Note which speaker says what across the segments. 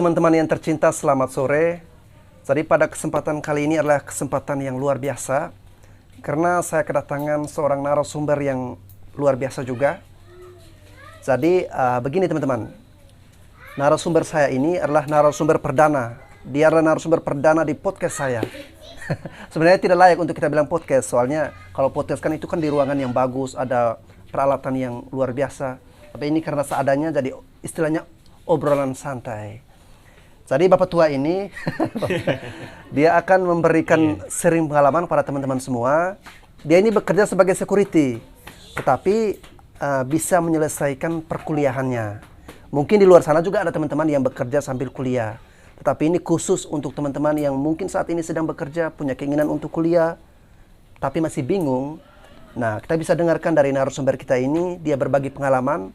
Speaker 1: teman-teman yang tercinta, selamat sore. Jadi pada kesempatan kali ini adalah kesempatan yang luar biasa karena saya kedatangan seorang narasumber yang luar biasa juga. Jadi begini teman-teman, narasumber saya ini adalah narasumber perdana. Dia adalah narasumber perdana di podcast saya. Sebenarnya tidak layak untuk kita bilang podcast, soalnya kalau podcast kan itu kan di ruangan yang bagus, ada peralatan yang luar biasa. Tapi ini karena seadanya, jadi istilahnya obrolan santai. Jadi Bapak tua ini, dia akan memberikan sharing pengalaman pada teman-teman semua. Dia ini bekerja sebagai security, tetapi bisa menyelesaikan perkuliahannya. Mungkin di luar sana juga ada teman-teman yang bekerja sambil kuliah. Tetapi ini khusus untuk teman-teman yang mungkin saat ini sedang bekerja, punya keinginan untuk kuliah, tapi masih bingung. Nah, kita bisa dengarkan dari narasumber kita ini, dia berbagi pengalaman.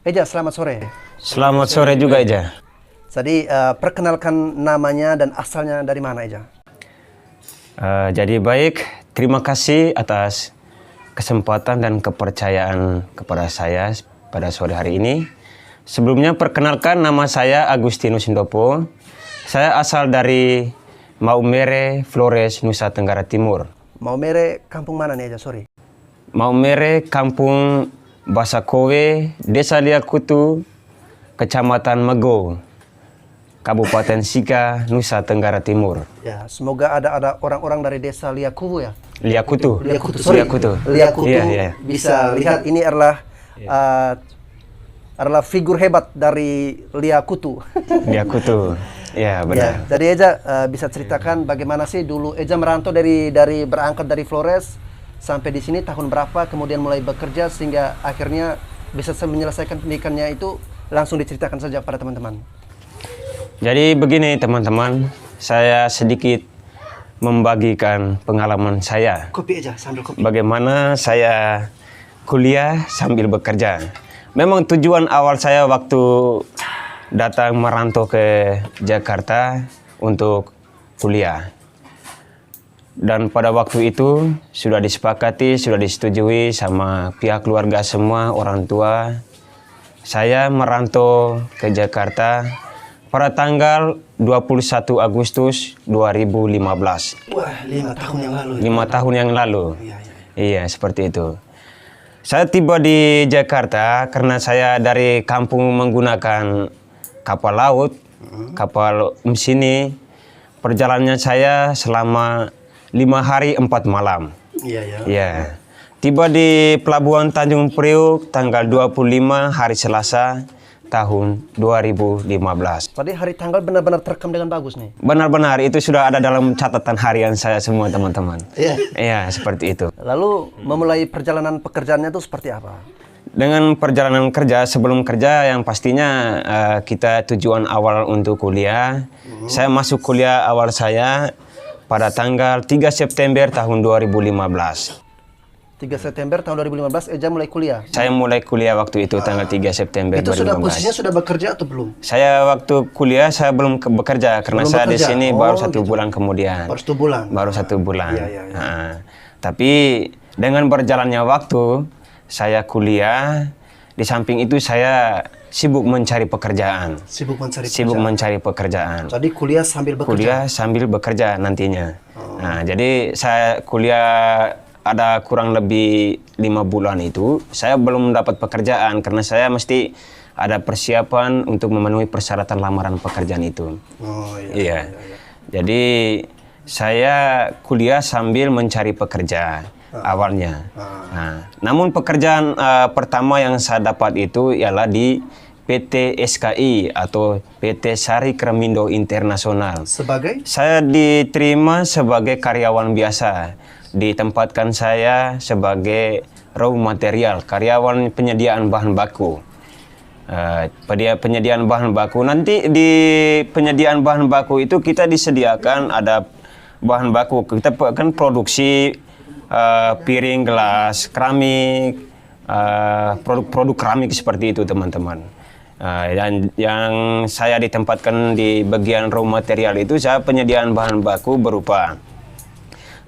Speaker 1: Eja, selamat sore.
Speaker 2: Selamat sore juga, Eja.
Speaker 1: Jadi perkenalkan namanya dan asalnya dari mana, Eja?
Speaker 2: Jadi baik, terima kasih atas kesempatan dan kepercayaan kepada saya pada sore hari ini. Sebelumnya perkenalkan, nama saya Agustinus Indopo. Saya asal dari Maumere, Flores, Nusa Tenggara Timur.
Speaker 1: Maumere, kampung mana nih, Eja? Sorry.
Speaker 2: Maumere, kampung Basakowe, Desa Liakutu, Kecamatan Mego, Kabupaten Sika, Nusa Tenggara Timur.
Speaker 1: Ya, semoga ada orang-orang dari desa Liakutu ya.
Speaker 2: Liakutu.
Speaker 1: Liakutu.
Speaker 2: Iya.
Speaker 1: Bisa lihat ini adalah figur hebat dari Liakutu.
Speaker 2: Liakutu. Ya, benar.
Speaker 1: Ya, jadi Eja bisa ceritakan bagaimana sih dulu Eja merantau dari berangkat dari Flores sampai di sini tahun berapa, kemudian mulai bekerja sehingga akhirnya bisa menyelesaikan pendidikannya itu, langsung diceritakan saja pada teman-teman.
Speaker 2: Jadi begini teman-teman, saya sedikit membagikan pengalaman saya.
Speaker 1: Kopi aja, sambil kopi.
Speaker 2: Bagaimana saya kuliah sambil bekerja. Memang tujuan awal saya waktu datang merantau ke Jakarta untuk kuliah. Dan pada waktu itu sudah disepakati, sudah disetujui sama pihak keluarga semua, orang tua. Saya merantau ke Jakarta pada tanggal 21 Agustus 2015.
Speaker 1: Wah, 5 tahun yang lalu.
Speaker 2: 5 tahun yang lalu.
Speaker 1: Iya.
Speaker 2: Iya, seperti itu. Saya tiba di Jakarta karena saya dari kampung menggunakan kapal laut, kapal sini. Perjalanannya saya selama 5 hari 4 malam. Iya. Tiba di Pelabuhan Tanjung Priuk tanggal 25 hari Selasa tahun 2015.
Speaker 1: Tadi hari tanggal benar-benar terekam dengan bagus nih.
Speaker 2: Benar-benar itu sudah ada dalam catatan harian saya semua teman-teman.
Speaker 1: Iya.
Speaker 2: Iya, seperti itu.
Speaker 1: Lalu memulai perjalanan pekerjaannya itu seperti apa?
Speaker 2: Dengan perjalanan kerja, sebelum kerja yang pastinya kita tujuan awal untuk kuliah. Saya masuk kuliah awal saya pada tanggal 3 September tahun 2015.
Speaker 1: 3 September tahun 2015 Eja mulai kuliah.
Speaker 2: Saya mulai kuliah waktu itu tanggal 3 September
Speaker 1: Itu
Speaker 2: 2015.
Speaker 1: sudah posisinya sudah bekerja atau belum?
Speaker 2: Saya waktu kuliah saya belum bekerja karena saya di sini baru 1 bulan kemudian.
Speaker 1: Baru 1 bulan.
Speaker 2: Baru 1 bulan.
Speaker 1: Iya.
Speaker 2: Nah, tapi dengan berjalannya waktu saya kuliah, di samping itu saya sibuk mencari pekerjaan. Sibuk mencari pekerjaan.
Speaker 1: Jadi kuliah sambil bekerja.
Speaker 2: Kuliah sambil bekerja nantinya. Nah, jadi saya kuliah ada kurang lebih 5 bulan itu, saya belum mendapat pekerjaan karena saya mesti ada persiapan untuk memenuhi persyaratan lamaran pekerjaan itu. Iya. Jadi saya kuliah sambil mencari pekerja awalnya. Nah, namun pekerjaan pertama yang saya dapat itu ialah di PT SKI atau PT Sari Kremindo Internasional.
Speaker 1: Sebagai?
Speaker 2: Saya diterima sebagai karyawan biasa. Ditempatkan saya sebagai raw material, karyawan penyediaan bahan baku. Penyediaan bahan baku. Nanti di penyediaan bahan baku itu kita disediakan ada bahan baku. Kita kan produksi piring, gelas, keramik, produk-produk keramik seperti itu teman-teman. Dan yang saya ditempatkan di bagian raw material itu, saya penyediaan bahan baku berupa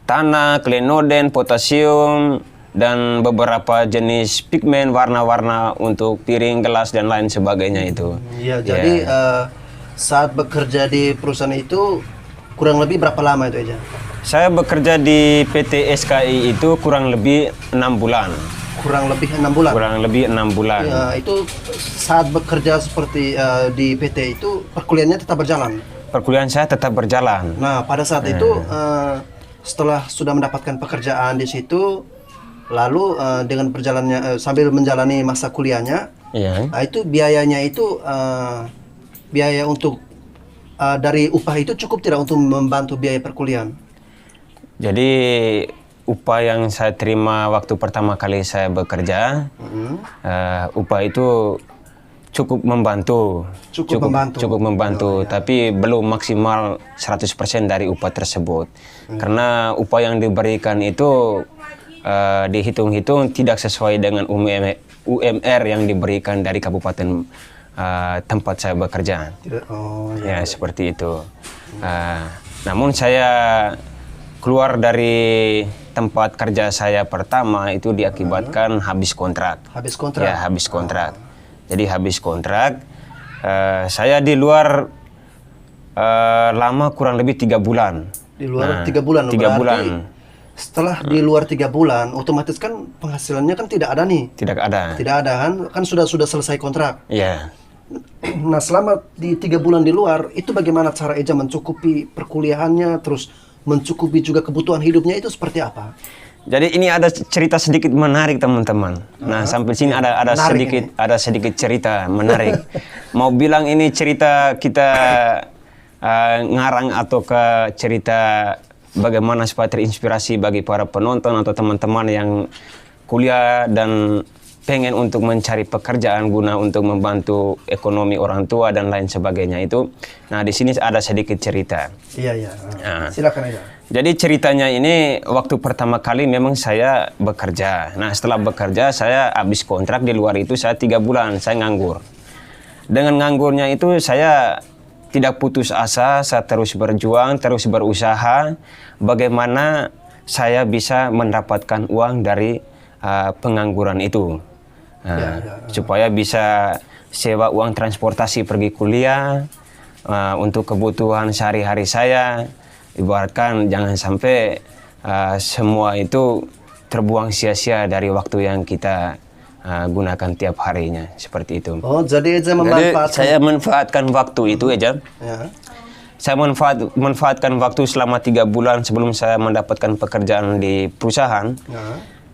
Speaker 2: tanah, klenoden, potasium, dan beberapa jenis pigmen warna-warna untuk piring, gelas, dan lain sebagainya itu.
Speaker 1: Iya, jadi saat bekerja di perusahaan itu kurang lebih berapa lama itu Eja?
Speaker 2: Saya bekerja di PT SKI itu kurang lebih 6 bulan.
Speaker 1: Kurang lebih 6 bulan?
Speaker 2: Kurang lebih 6 bulan.
Speaker 1: Ya, itu saat bekerja seperti di PT itu perkuliahannya tetap berjalan?
Speaker 2: Perkuliahan saya tetap berjalan.
Speaker 1: Nah, pada saat itu setelah sudah mendapatkan pekerjaan di situ, lalu dengan perjalannya sambil menjalani masa kuliahnya,
Speaker 2: Iya.
Speaker 1: itu biayanya itu biaya untuk dari upah itu cukup tidak untuk membantu biaya perkuliahan?
Speaker 2: Jadi upah yang saya terima waktu pertama kali saya bekerja, upah itu cukup membantu. Cukup membantu, tapi belum maksimal 100% dari upah tersebut. Karena upah yang diberikan itu dihitung-hitung tidak sesuai dengan UMR yang diberikan dari kabupaten tempat saya bekerja. Ya, seperti itu. Namun saya keluar dari tempat kerja saya pertama itu diakibatkan habis kontrak.
Speaker 1: Habis kontrak?
Speaker 2: Ya, habis kontrak. Jadi habis kontrak, saya di luar lama kurang lebih 3 bulan.
Speaker 1: Di luar 3 bulan?
Speaker 2: 3 bulan.
Speaker 1: Setelah di luar 3 bulan, otomatis kan penghasilannya kan tidak ada nih?
Speaker 2: Tidak ada.
Speaker 1: Tidak ada kan sudah selesai kontrak?
Speaker 2: Iya.
Speaker 1: Nah, selama di 3 bulan di luar, itu bagaimana cara Eja mencukupi perkuliahannya, terus mencukupi juga kebutuhan hidupnya itu seperti apa?
Speaker 2: Jadi ini ada cerita sedikit menarik teman-teman. Nah, sampai sini ada sedikit cerita menarik. Mau bilang ini cerita kita ngarang atau ke cerita bagaimana supaya terinspirasi bagi para penonton atau teman-teman yang kuliah dan pengen untuk mencari pekerjaan guna untuk membantu ekonomi orang tua dan lain sebagainya itu. Nah, di sini ada sedikit cerita.
Speaker 1: Iya.
Speaker 2: Nah,
Speaker 1: silakan aja.
Speaker 2: Jadi ceritanya ini waktu pertama kali memang saya bekerja. Nah, setelah bekerja saya habis kontrak di luar itu saya 3 bulan saya nganggur. Dengan nganggurnya itu saya tidak putus asa, saya terus berjuang, terus berusaha bagaimana saya bisa mendapatkan uang dari pengangguran itu. Supaya bisa sewa uang transportasi pergi kuliah, untuk kebutuhan sehari-hari saya. Ibaratkan jangan sampai semua itu terbuang sia-sia dari waktu yang kita gunakan tiap harinya, seperti itu.
Speaker 1: Oh, jadi Eja memanfaatkan.
Speaker 2: Saya manfaatkan waktu itu Eja.
Speaker 1: Ya.
Speaker 2: Saya manfaatkan waktu selama 3 bulan sebelum saya mendapatkan pekerjaan di perusahaan.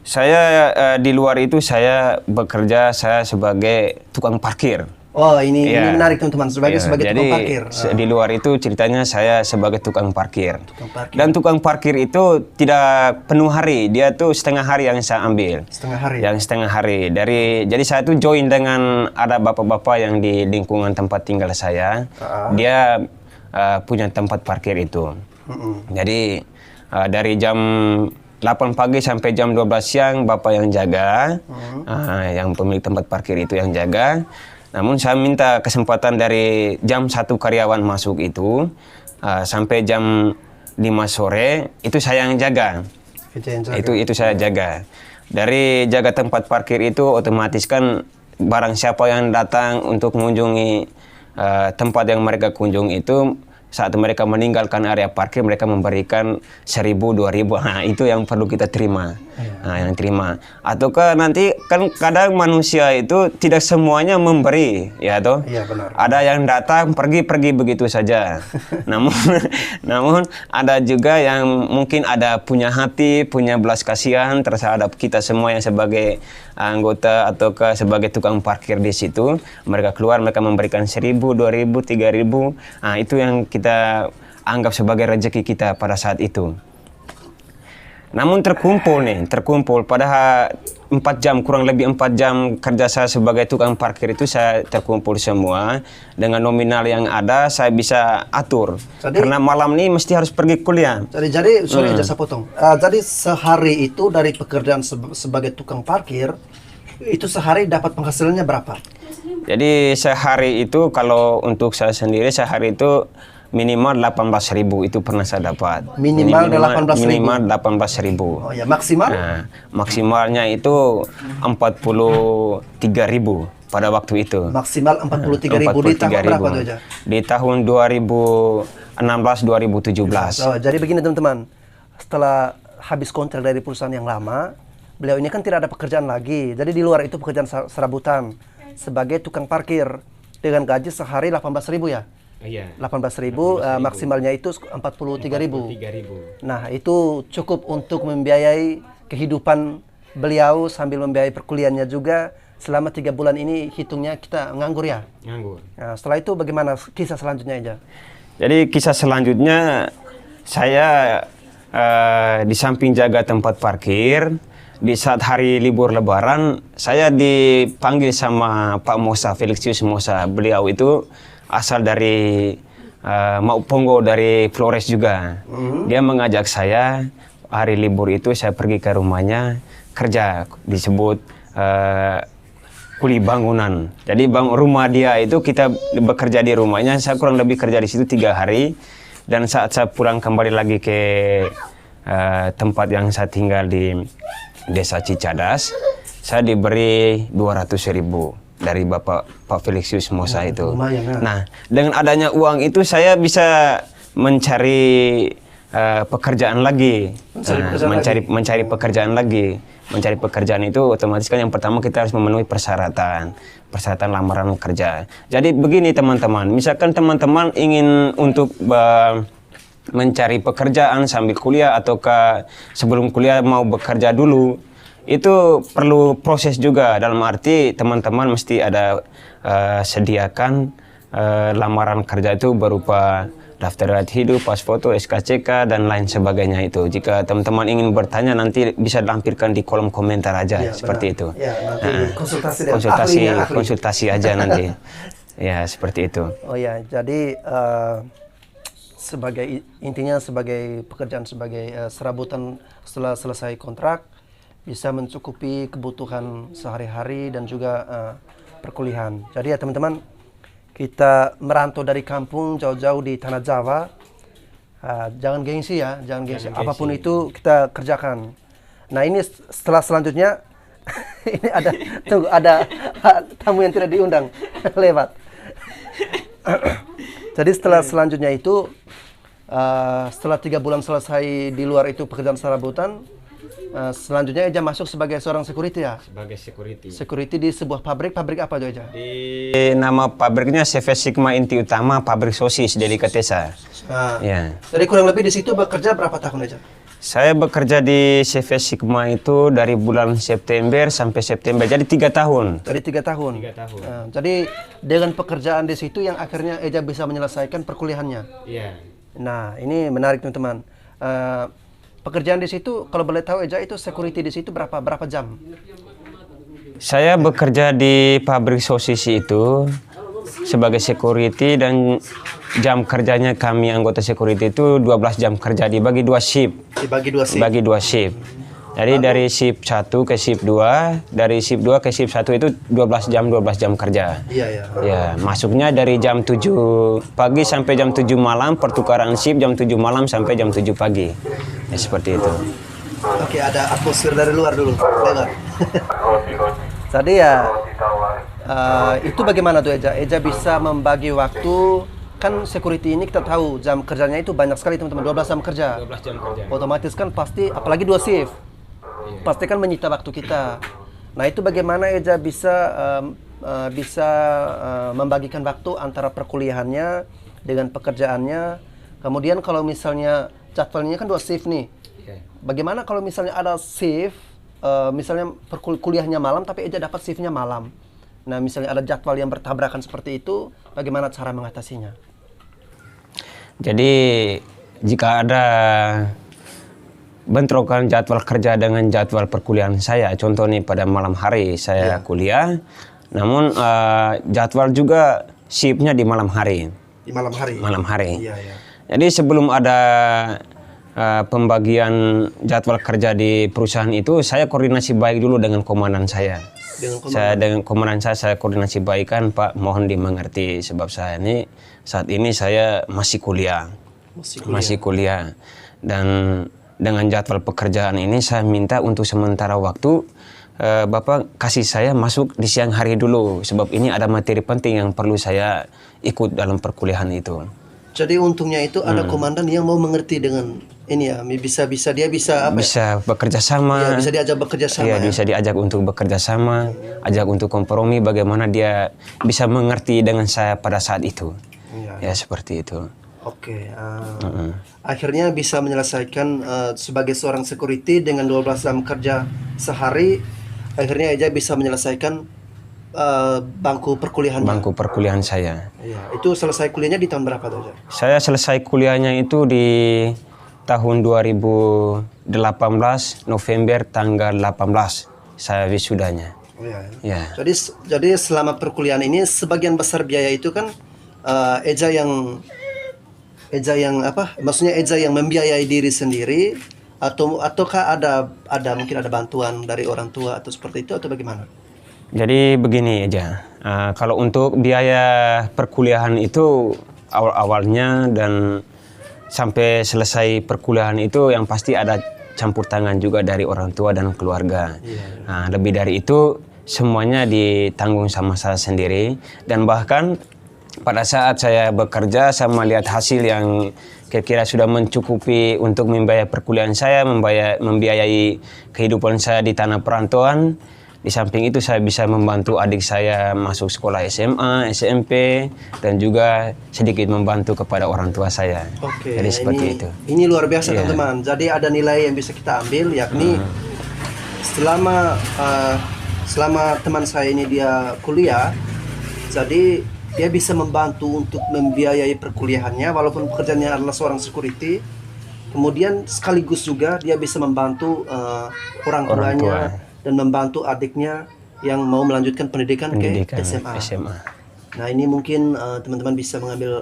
Speaker 2: Saya di luar itu saya bekerja saya sebagai tukang parkir.
Speaker 1: Oh, ini menarik teman-teman, sebagai tukang parkir.
Speaker 2: Di luar itu ceritanya saya sebagai tukang parkir. Dan tukang parkir itu tidak penuh hari, dia tuh setengah hari yang saya ambil.
Speaker 1: Setengah hari.
Speaker 2: Yang setengah hari. Jadi saya tuh join dengan ada bapak-bapak yang di lingkungan tempat tinggal saya. Dia punya tempat parkir itu. Jadi dari jam 8 pagi sampai jam 12 siang bapak yang jaga, yang pemilik tempat parkir itu yang jaga. Namun saya minta kesempatan dari jam 1 karyawan masuk itu sampai jam 5 sore itu saya yang jaga. Itu saya jaga. Dari jaga tempat parkir itu otomatis kan barang siapa yang datang untuk mengunjungi tempat yang mereka kunjung itu, saat mereka meninggalkan area parkir mereka memberikan 1.000, 2.000. Nah, itu yang perlu kita terima. Nah, yang terima. Ataukah nanti kan kadang manusia itu tidak semuanya memberi, ya toh?
Speaker 1: Iya, benar.
Speaker 2: Ada yang datang pergi begitu saja. namun ada juga yang mungkin ada punya hati, punya belas kasihan terhadap kita semua yang sebagai anggota ataukah sebagai tukang parkir di situ. Mereka keluar, mereka memberikan 1.000, 2.000, 3.000. Nah, itu yang kita anggap sebagai rezeki kita pada saat itu. Namun terkumpul pada 4 jam, kurang lebih 4 jam kerja saya sebagai tukang parkir itu saya terkumpul semua. Dengan nominal yang ada saya bisa atur. Karena malam ini mesti harus pergi kuliah.
Speaker 1: Jadi sorry aja saya potong. Jadi sehari itu dari pekerjaan sebagai tukang parkir, itu sehari dapat penghasilannya berapa?
Speaker 2: Jadi sehari itu kalau untuk saya sendiri sehari itu minimal 18.000 itu pernah saya dapat.
Speaker 1: Minimal 18.000.
Speaker 2: Minimal 18.000.
Speaker 1: Oh ya, maksimal?
Speaker 2: Nah, maksimalnya itu 43.000. pada waktu itu.
Speaker 1: Maksimal 43.000 di tahun berapa tuh aja?
Speaker 2: Di tahun 2016-2017.
Speaker 1: Oh, jadi begini teman-teman, setelah habis kontrak dari perusahaan yang lama, beliau ini kan tidak ada pekerjaan lagi. Jadi di luar itu pekerjaan serabutan sebagai tukang parkir dengan gaji sehari 18.000 ya.
Speaker 2: Iya.
Speaker 1: 18.000, maksimalnya itu 43.000. Nah, itu cukup untuk membiayai kehidupan beliau sambil membiayai perkuliahannya juga. Selama 3 bulan ini hitungnya kita nganggur ya.
Speaker 2: Nganggur.
Speaker 1: Nah, setelah itu bagaimana kisah selanjutnya aja?
Speaker 2: Jadi kisah selanjutnya saya di samping jaga tempat parkir, di saat hari libur Lebaran saya dipanggil sama Pak Mosa, Felixius Mosa. Beliau itu asal dari Mauponggo, dari Flores juga. Dia mengajak saya hari libur itu saya pergi ke rumahnya kerja, disebut kuli bangunan. Jadi rumah dia itu kita bekerja di rumahnya. Saya kurang lebih kerja di situ 3 hari. Dan saat saya pulang kembali lagi ke tempat yang saya tinggal di Desa Cicadas, saya diberi 200.000 dari Bapak Pak Felixius Mosa itu.
Speaker 1: Lumayan, ya.
Speaker 2: Nah, dengan adanya uang itu saya bisa mencari pekerjaan lagi. Mencari pekerjaan lagi. Mencari pekerjaan itu otomatis kan yang pertama kita harus memenuhi persyaratan lamaran kerja. Jadi begini teman-teman, misalkan teman-teman ingin untuk mencari pekerjaan sambil kuliah ataukah sebelum kuliah mau bekerja dulu, itu perlu proses juga, dalam arti teman-teman mesti ada sediakan lamaran kerja itu berupa daftar riwayat hidup, pas foto, SKCK, dan lain sebagainya itu. Jika teman-teman ingin bertanya nanti bisa lampirkan di kolom komentar aja, ya, seperti itu.
Speaker 1: Ya, nanti
Speaker 2: konsultasi aja nanti. Ya, seperti itu.
Speaker 1: Oh ya, jadi intinya sebagai pekerjaan sebagai serabutan setelah selesai kontrak bisa mencukupi kebutuhan sehari-hari dan juga perkuliahan. Jadi ya teman-teman, kita merantau dari kampung jauh-jauh di tanah Jawa, jangan gengsi ya, jangan gengsi. Apapun itu kita kerjakan. Nah ini setelah selanjutnya ini ada tamu yang tidak diundang lewat. Jadi setelah selanjutnya itu setelah 3 bulan selesai di luar itu pekerjaan serabutan, selanjutnya Eja masuk sebagai seorang security ya? Sebagai security. Security di sebuah pabrik apa itu Eja?
Speaker 2: Di nama pabriknya CV Sigma inti utama pabrik sosis Delikatesa. Ya.
Speaker 1: Jadi kurang lebih di situ bekerja berapa tahun Eja?
Speaker 2: Saya bekerja di CV Sigma itu dari bulan September sampai September, jadi 3 tahun.
Speaker 1: Dari 3 tahun. 3 tahun. Jadi dengan pekerjaan di situ yang akhirnya Eja bisa menyelesaikan perkuliahannya. Iya. Nah ini menarik teman-teman. Pekerjaan di situ, kalau boleh tahu Eja itu security di situ berapa jam?
Speaker 2: Saya bekerja di pabrik sosis itu sebagai security dan jam kerjanya kami anggota security itu 12 jam kerja dibagi 2 shift. Dibagi 2 shift. Jadi dari shift 1 ke shift 2, dari shift 2 ke shift 1 itu 12 jam kerja. Iya, iya. Ya, masuknya dari jam 7 pagi sampai jam 7 malam, pertukaran shift jam 7 malam sampai jam 7 pagi. Ya, seperti itu.
Speaker 1: Oke, ada atmosfer dari luar dulu. Dengar. Tadi ya, itu bagaimana tuh Eja? Eja bisa membagi waktu, kan security ini kita tahu jam kerjanya itu banyak sekali teman-teman, 12 jam kerja. 12 jam kerja. Otomatis kan pasti, apalagi 2 shift. Pasti kan menyita waktu kita. Nah itu bagaimana Eja bisa membagikan waktu antara perkuliahannya dengan pekerjaannya. Kemudian kalau misalnya jadwalnya kan 2 shift nih. Bagaimana kalau misalnya ada shift, misalnya kuliahnya malam tapi Eja dapat shiftnya malam. Nah misalnya ada jadwal yang bertabrakan seperti itu, bagaimana cara mengatasinya?
Speaker 2: Jadi jika ada bentrokan jadwal kerja dengan jadwal perkuliahan saya, contoh nih pada malam hari saya kuliah, namun jadwal juga shiftnya di malam hari. Di malam hari? Malam hari. Iya, iya. Jadi sebelum ada pembagian jadwal kerja di perusahaan itu, saya koordinasi baik dulu dengan komandan saya. Dengan komandan saya koordinasi baik kan, Pak, mohon dimengerti sebab saya ini saat ini saya masih kuliah. Masih kuliah. Dan dengan jadwal pekerjaan ini saya minta untuk sementara waktu Bapak kasih saya masuk di siang hari dulu, sebab ini ada materi penting yang perlu saya ikut dalam perkuliahan itu.
Speaker 1: Jadi untungnya itu ada komandan yang mau mengerti dengan ini ya, dia bisa apa?
Speaker 2: Bisa bekerja sama.
Speaker 1: Ya, bisa diajak bekerja sama.
Speaker 2: Iya,
Speaker 1: ya?
Speaker 2: bisa diajak untuk bekerja sama, ajak untuk kompromi bagaimana dia bisa mengerti dengan saya pada saat itu.
Speaker 1: Iya.
Speaker 2: Ya, seperti itu.
Speaker 1: Oke. Akhirnya bisa menyelesaikan sebagai seorang security dengan 12 jam kerja sehari, akhirnya Eja bisa menyelesaikan bangku perkuliahan.
Speaker 2: Bangku perkuliahan saya.
Speaker 1: Iya. Itu selesai kuliahnya di tahun berapa tuh, Eja?
Speaker 2: Saya selesai kuliahnya itu di tahun 2018 November tanggal 18 saya wisudanya.
Speaker 1: Oh, iya.
Speaker 2: Ya.
Speaker 1: Jadi selama perkuliahan ini sebagian besar biaya itu kan Eja yang apa? Maksudnya Eja yang membiayai diri sendiri ataukah ada mungkin ada bantuan dari orang tua atau seperti itu atau bagaimana?
Speaker 2: Jadi begini aja, kalau untuk biaya perkuliahan itu awal-awalnya dan sampai selesai perkuliahan itu yang pasti ada campur tangan juga dari orang tua dan keluarga. Nah, lebih dari itu semuanya ditanggung sama saya sendiri, dan bahkan pada saat saya bekerja saya melihat hasil yang kira-kira sudah mencukupi untuk membiayai perkuliahan saya, membiayai kehidupan saya di tanah perantauan. Di samping itu saya bisa membantu adik saya masuk sekolah SMA, SMP, dan juga sedikit membantu kepada orang tua saya.
Speaker 1: Oke,
Speaker 2: jadi seperti itu.
Speaker 1: Ini luar biasa teman-teman. Jadi ada nilai yang bisa kita ambil, yakni selama teman saya ini dia kuliah, jadi dia bisa membantu untuk membiayai perkuliahannya walaupun pekerjaannya adalah seorang security. Kemudian sekaligus juga dia bisa membantu orang tuanya dan membantu adiknya yang mau melanjutkan pendidikan ke SMA. Nah, ini mungkin teman-teman bisa mengambil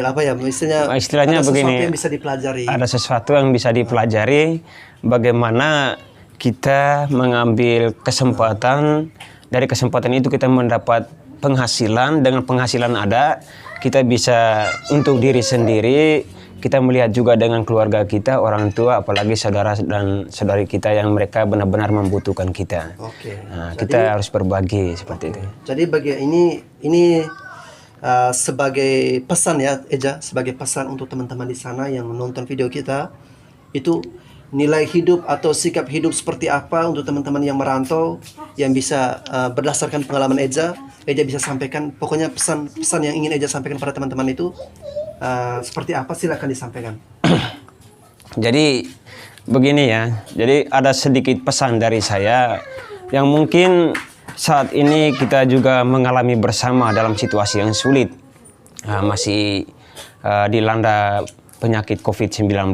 Speaker 1: apa ya, istilahnya ada
Speaker 2: begini,
Speaker 1: sesuatu yang bisa dipelajari.
Speaker 2: Ada sesuatu yang bisa dipelajari, bagaimana kita mengambil kesempatan, dari kesempatan itu kita mendapat penghasilan, dengan penghasilan ada, kita bisa untuk diri sendiri, kita melihat juga dengan keluarga kita, orang tua, apalagi saudara dan saudari kita yang mereka benar-benar membutuhkan kita.
Speaker 1: Oke.
Speaker 2: Nah, kita harus berbagi seperti itu.
Speaker 1: Jadi ini sebagai pesan ya, Eja, sebagai pesan untuk teman-teman di sana yang menonton video kita, itu nilai hidup atau sikap hidup seperti apa untuk teman-teman yang merantau, yang bisa berdasarkan pengalaman Eja bisa sampaikan. Pokoknya pesan yang ingin Eja sampaikan pada teman-teman itu seperti apa, silakan disampaikan.
Speaker 2: Jadi begini ya, jadi ada sedikit pesan dari saya yang mungkin saat ini kita juga mengalami bersama dalam situasi yang sulit, masih dilanda penyakit COVID-19,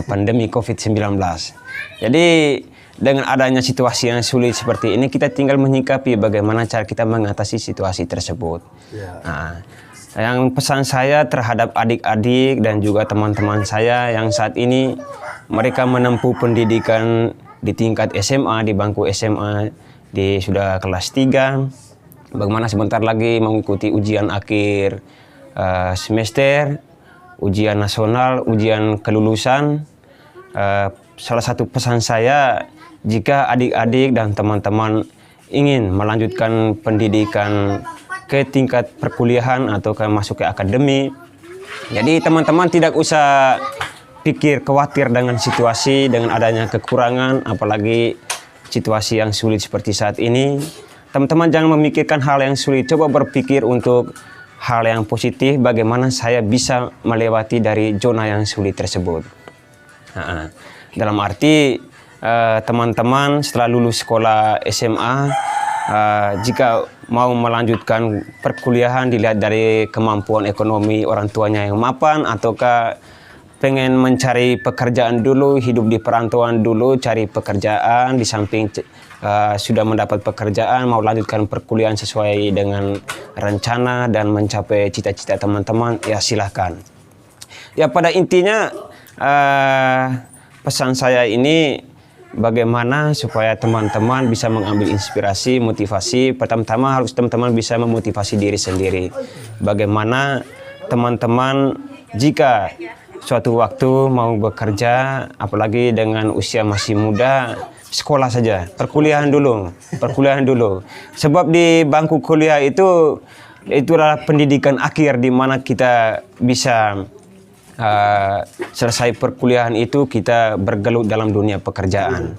Speaker 2: pandemi COVID-19. Jadi dengan adanya situasi yang sulit seperti ini, kita tinggal menyikapi bagaimana cara kita mengatasi situasi tersebut. Nah, yang pesan saya terhadap adik-adik dan juga teman-teman saya yang saat ini mereka menempuh pendidikan di tingkat SMA, di bangku SMA, sudah kelas 3, bagaimana sebentar lagi mengikuti ujian akhir semester, ujian nasional, ujian kelulusan. Salah satu pesan saya, jika adik-adik dan teman-teman ingin melanjutkan pendidikan ke tingkat perkuliahan atau masuk ke akademi, jadi teman-teman tidak usah pikir khawatir dengan situasi, dengan adanya kekurangan, apalagi situasi yang sulit seperti saat ini. Teman-teman jangan memikirkan hal yang sulit, coba berpikir untuk hal yang positif, bagaimana saya bisa melewati dari zona yang sulit tersebut. Nah, dalam arti teman-teman setelah lulus sekolah SMA, jika mau melanjutkan perkuliahan dilihat dari kemampuan ekonomi orang tuanya yang mapan, ataukah pengen mencari pekerjaan dulu, hidup di perantauan dulu, cari pekerjaan di samping sudah mendapat pekerjaan, mau lanjutkan perkuliahan sesuai dengan rencana dan mencapai cita-cita teman-teman, ya silahkan. Ya pada intinya pesan saya ini bagaimana supaya teman-teman bisa mengambil inspirasi, motivasi. Pertama-tama harus teman-teman bisa memotivasi diri sendiri. Bagaimana teman-teman jika suatu waktu mau bekerja, apalagi dengan usia masih muda, sekolah saja, perkuliahan dulu. Sebab di bangku kuliah itu adalah pendidikan akhir di mana kita bisa selesai perkuliahan itu kita bergelut dalam dunia pekerjaan.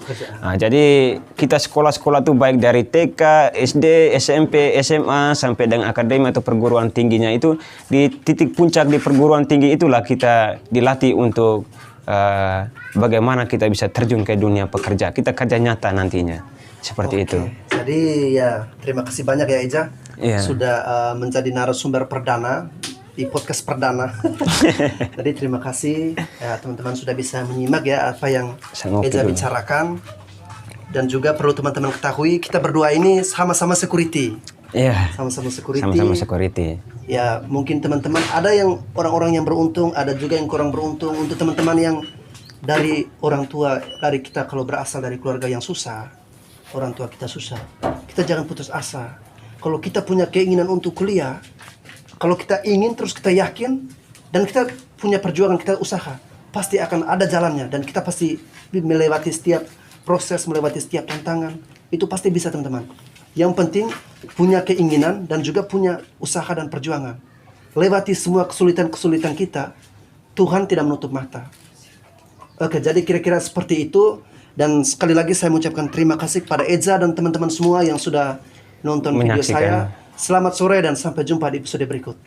Speaker 2: Jadi kita sekolah-sekolah itu baik dari TK, SD, SMP, SMA sampai dengan akademi atau perguruan tingginya itu di titik puncak di perguruan tinggi itulah kita dilatih untuk bagaimana kita bisa terjun ke dunia pekerja. Kita kerja nyata nantinya. Seperti itu.
Speaker 1: Jadi ya terima kasih banyak ya Eja sudah menjadi narasumber perdana di podcast perdana. Jadi terima kasih ya, teman-teman sudah bisa menyimak ya apa yang Eja bicarakan. Dan juga perlu teman-teman ketahui kita berdua ini sama-sama security.
Speaker 2: Iya.
Speaker 1: Sama-sama security.
Speaker 2: Sama-sama security.
Speaker 1: Ya mungkin teman-teman ada yang orang-orang yang beruntung, ada juga yang kurang beruntung. Untuk teman-teman yang dari orang tua, dari kita kalau berasal dari keluarga yang susah, orang tua kita susah, kita jangan putus asa. Kalau kita punya keinginan untuk kuliah, kalau kita ingin terus kita yakin dan kita punya perjuangan, kita usaha, pasti akan ada jalannya dan kita pasti melewati setiap proses, melewati setiap tantangan. Itu pasti bisa teman-teman. Yang penting punya keinginan dan juga punya usaha dan perjuangan. Lewati semua kesulitan-kesulitan kita, Tuhan tidak menutup mata. Oke, jadi kira-kira seperti itu. Dan sekali lagi saya mengucapkan terima kasih kepada Eja dan teman-teman semua yang sudah nonton video saya. Selamat sore dan sampai jumpa di episode berikut.